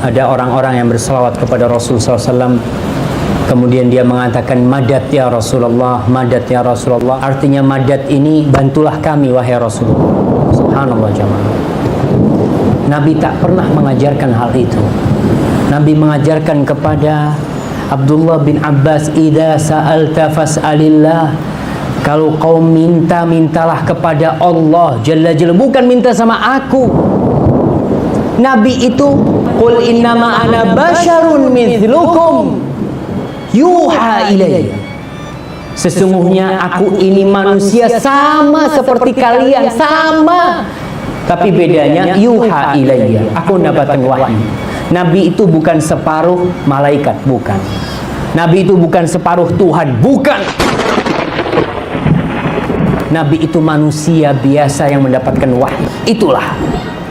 ada orang-orang yang berselawat kepada Rasul SAW, kemudian dia mengatakan madad ya Rasulullah, madad ya Rasulullah. Artinya madad ini bantulah kami wahai Rasulullah. Subhanallah jamaah. Nabi tak pernah mengajarkan hal itu. Nabi mengajarkan kepada Abdullah bin Abbas, idza sa'alta fas'alillah. Kalau kau minta, mintalah kepada Allah Jalla Jalla, bukan minta sama aku. Nabi itu qul innama ana basyarun mithlukum yuha ilayya. Sesungguhnya aku ini manusia sama seperti kalian, sama. Tapi bedanya yuha ilayya, aku mendapatkan wahyu. Nabi itu bukan separuh malaikat, bukan. Nabi itu bukan separuh Tuhan, bukan. Nabi itu manusia biasa yang mendapatkan wahyu. Itulah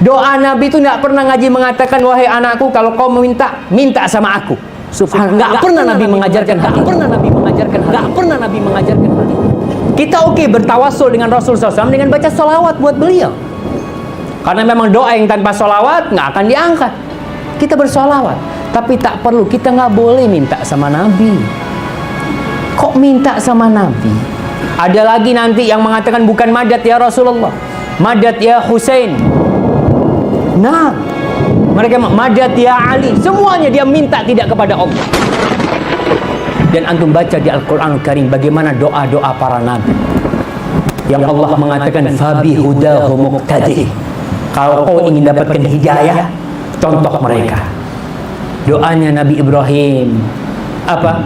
doa Nabi itu tidak pernah ngaji mengatakan wahai anakku kalau kau meminta, minta sama aku. Subhanallah, nggak pernah Nabi mengajarkan hal itu. Nggak pernah Nabi mengajarkan hal itu. Kita oke bertawasul dengan Rasul SAW dengan baca sholawat buat beliau. Karena memang doa yang tanpa sholawat nggak akan diangkat. Kita bersholawat, tapi tak perlu, kita nggak boleh minta sama Nabi. Kok minta sama Nabi? Ada lagi nanti yang mengatakan bukan madad ya Rasulullah, madad ya Husain. Nah, mereka madad ya Ali. Semuanya dia minta tidak kepada Allah. Dan antum baca di Al-Quran Al-Karim bagaimana doa-doa para nabi yang Allah mengatakan fabi hudahu muqtadi. Kalau kau ingin dapatkan hidayah, contoh mereka. Doanya Nabi Ibrahim apa?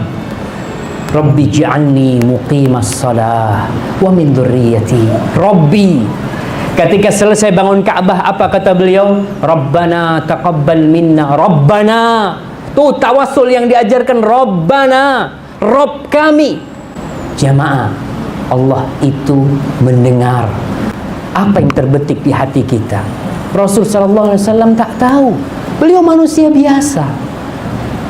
Rabbi ja'alni muqimas salah wa min dzurriyyati. Rabbi, ketika selesai bangun Ka'bah apa kata beliau? Rabbana taqabbal minna. Rabbana, tuh tawassul yang diajarkan. Rabbana, Rabb kami. Jamaah, Allah itu mendengar apa yang terbetik di hati kita. Rasul sallallahu alaihi wasallam tak tahu. Beliau manusia biasa.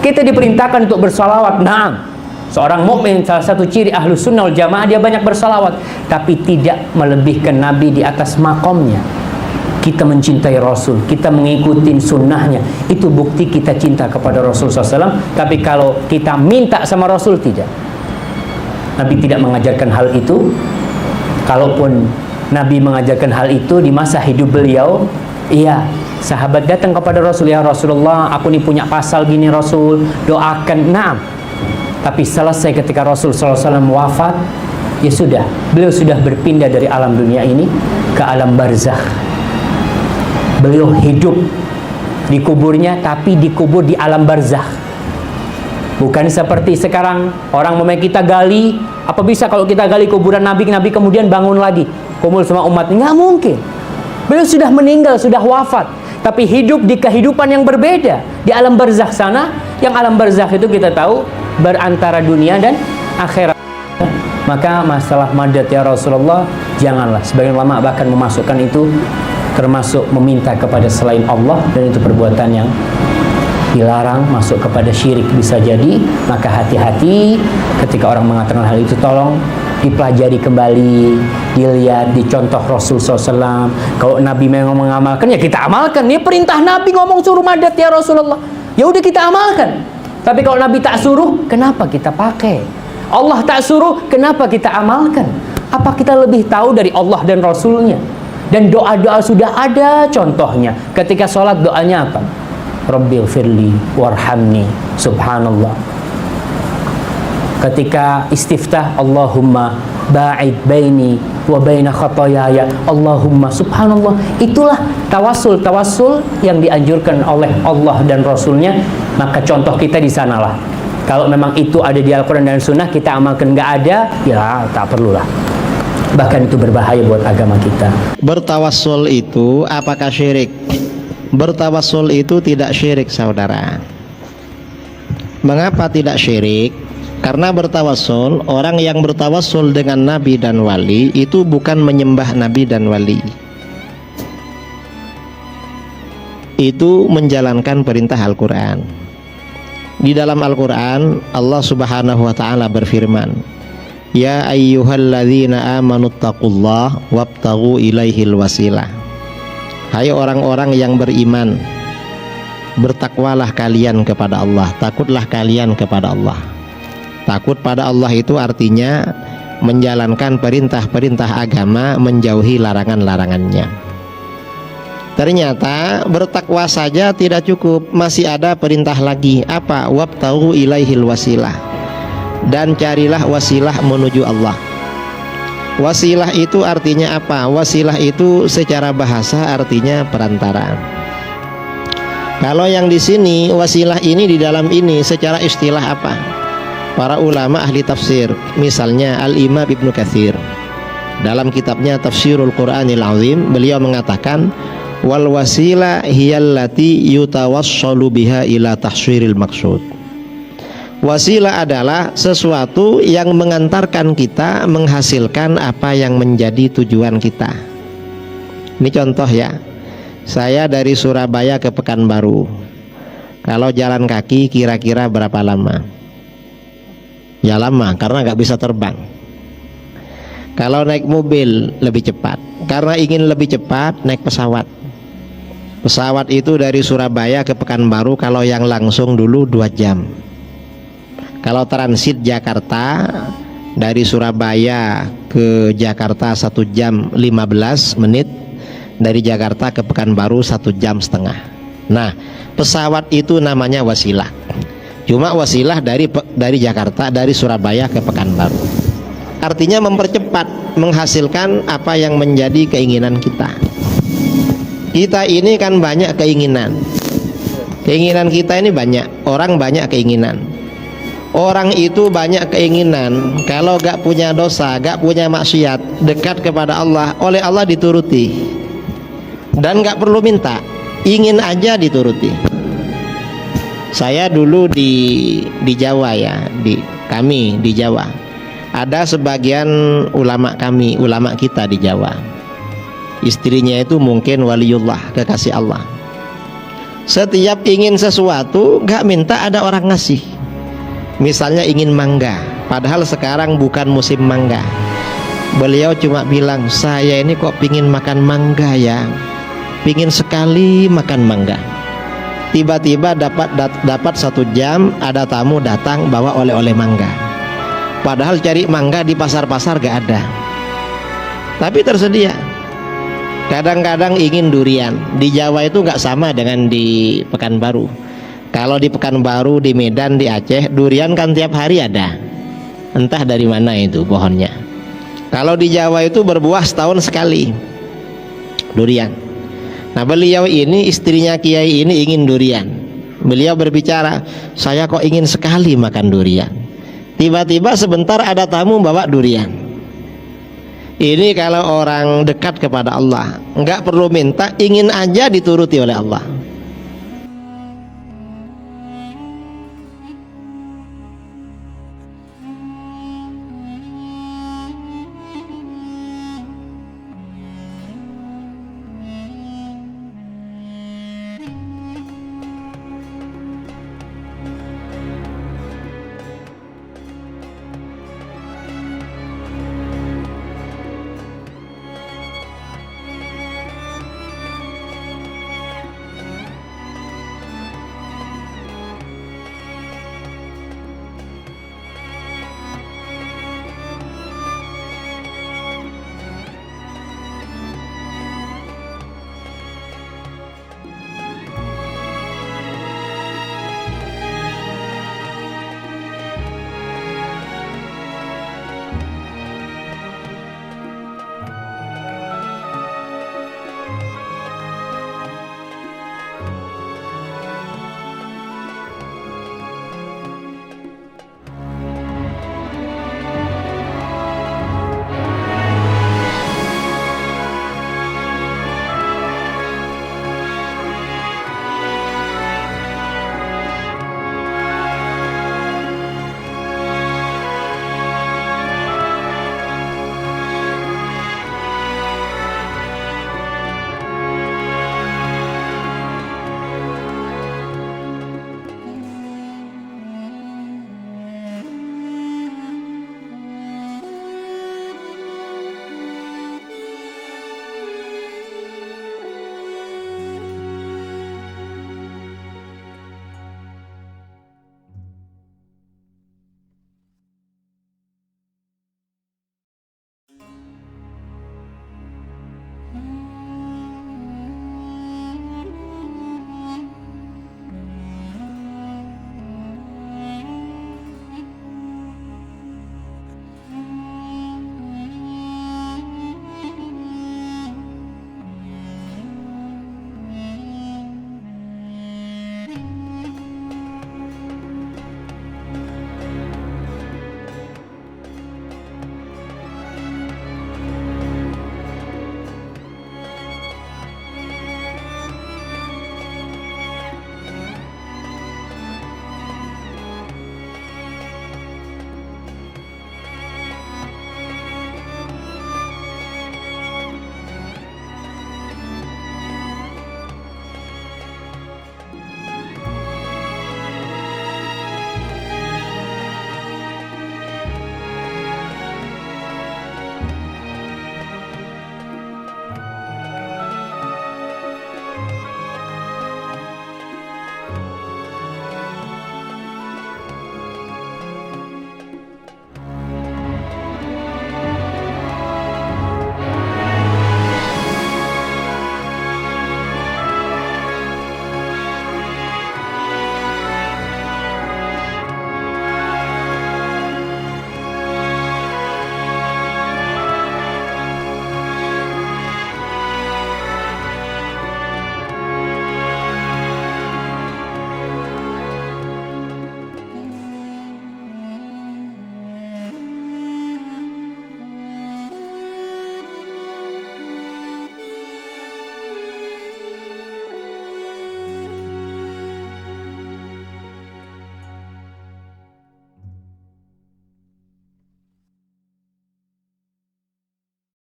Kita diperintahkan untuk bersalawat. Naam. Seorang mukmin, salah satu ciri ahlu sunnah wal jamaah, dia banyak bersalawat, tapi tidak melebihkan Nabi di atas makomnya. Kita mencintai Rasul, kita mengikuti sunnahnya, itu bukti kita cinta kepada Rasul SAW. Tapi kalau kita minta sama Rasul, tidak. Nabi tidak mengajarkan hal itu. Kalaupun Nabi mengajarkan hal itu di masa hidup beliau, iya, sahabat datang kepada Rasul, ya Rasulullah, aku ini punya pasal gini Rasul, doakan. Naam. Tapi selesai ketika Rasul SAW wafat, ya sudah, beliau sudah berpindah dari alam dunia ini ke alam barzakh. Beliau hidup di kuburnya, tapi dikubur di alam barzakh. Bukan seperti sekarang orang memang kita gali, apa bisa kalau kita gali kuburan Nabi, Nabi kemudian bangun lagi kumpul sama umat? Nggak mungkin. Beliau sudah meninggal, sudah wafat, tapi hidup di kehidupan yang berbeda di alam barzakh sana. Yang alam barzakh itu kita tahu berantara dunia dan akhirat. Maka masalah madad ya Rasulullah, janganlah. Sebagian ulama bahkan memasukkan itu termasuk meminta kepada selain Allah, dan itu perbuatan yang dilarang, masuk kepada syirik bisa jadi. Maka hati-hati ketika orang mengatakan hal itu, tolong dipelajari kembali, dilihat, dicontoh Rasul SAW. Kalau Nabi memang mengamalkan, ya kita amalkan. Ini perintah Nabi ngomong suruh madad ya Rasulullah, ya udah kita amalkan. Tapi kalau Nabi tak suruh, kenapa kita pakai? Allah tak suruh, kenapa kita amalkan? Apa kita lebih tahu dari Allah dan Rasulnya? Dan doa-doa sudah ada contohnya. Ketika sholat doanya apa? Rabbil firli warhamni. Subhanallah. Ketika istiftah, Allahumma ba'id baini wa baina khatayaya. Allahumma, subhanallah. Itulah tawasul yang dianjurkan oleh Allah dan Rasulnya. Maka contoh kita di sanalah. Kalau memang itu ada di Al-Quran dan Sunnah, kita amalkan. Nggak ada, ya tak perlulah. Bahkan itu berbahaya buat agama kita. Bertawassul itu apakah syirik? Bertawassul itu tidak syirik, saudara. Mengapa tidak syirik? Karena bertawassul, orang yang bertawassul dengan nabi dan wali itu bukan menyembah nabi dan wali. Itu menjalankan perintah Al-Quran. Di dalam Al-Quran, Allah Subhanahu wa Ta'ala berfirman, ya ayyuhalladzina amanu taqullah wabtaghu ilaihil wasilah. Hai orang-orang yang beriman, bertakwalah kalian kepada Allah, takutlah kalian kepada Allah. Takut pada Allah itu artinya menjalankan perintah-perintah agama, menjauhi larangan-larangannya. Ternyata bertakwa saja tidak cukup, masih ada perintah lagi. Apa? Wabtaghu ilaihil wasilah, dan carilah wasilah menuju Allah. Wasilah itu artinya apa? Wasilah itu secara bahasa artinya perantara. Kalau yang di sini wasilah ini di dalam ini secara istilah apa? Para ulama ahli tafsir, misalnya Al-Imam Ibnu Katsir dalam kitabnya Tafsirul Qur'anil Azim, beliau mengatakan wal wasila hiyallati yutawassalu biha ila tahsiril maksud. Wasilah adalah sesuatu yang mengantarkan kita menghasilkan apa yang menjadi tujuan kita. Ini contoh ya. Saya dari Surabaya ke Pekanbaru. Kalau jalan kaki kira-kira berapa lama? Ya lama, karena nggak bisa terbang. Kalau naik mobil lebih cepat. Karena ingin lebih cepat, naik pesawat. Pesawat itu dari Surabaya ke Pekanbaru kalau yang langsung dulu 2 jam. Kalau transit Jakarta dari Surabaya ke Jakarta 1 jam 15 menit, dari Jakarta ke Pekanbaru 1 jam setengah. Nah, pesawat itu namanya wasilah. Cuma wasilah dari Jakarta, dari Surabaya ke Pekanbaru. Artinya mempercepat, menghasilkan apa yang menjadi keinginan kita. Kita ini kan banyak keinginan. Keinginan kita ini banyak. Orang banyak keinginan. Orang itu banyak keinginan. Kalau gak punya dosa, gak punya maksiat, dekat kepada Allah, oleh Allah dituruti. Dan gak perlu minta, ingin aja dituruti. Saya dulu di Jawa ya, kami di Jawa. Ada sebagian ulama kami, ulama kita di Jawa. Istrinya itu mungkin waliullah, kekasih Allah. Setiap ingin sesuatu gak minta, ada orang ngasih. Misalnya ingin mangga, padahal sekarang bukan musim mangga. Beliau cuma bilang, saya ini kok pingin makan mangga ya, pingin sekali makan mangga. Tiba-tiba dapat 1 jam ada tamu datang bawa oleh-oleh mangga. Padahal cari mangga di pasar-pasar gak ada, tapi tersedia. Kadang-kadang ingin durian. Di Jawa itu gak sama dengan di Pekanbaru. Kalau di Pekanbaru, di Medan, di Aceh, durian kan tiap hari ada. Entah dari mana itu pohonnya. Kalau di Jawa itu berbuah setahun sekali durian. Nah, beliau ini, istrinya kiai ini ingin durian. Beliau berbicara, saya kok ingin sekali makan durian. Tiba-tiba sebentar ada tamu bawa durian. Ini kalau orang dekat kepada Allah, nggak perlu minta, ingin aja dituruti oleh Allah.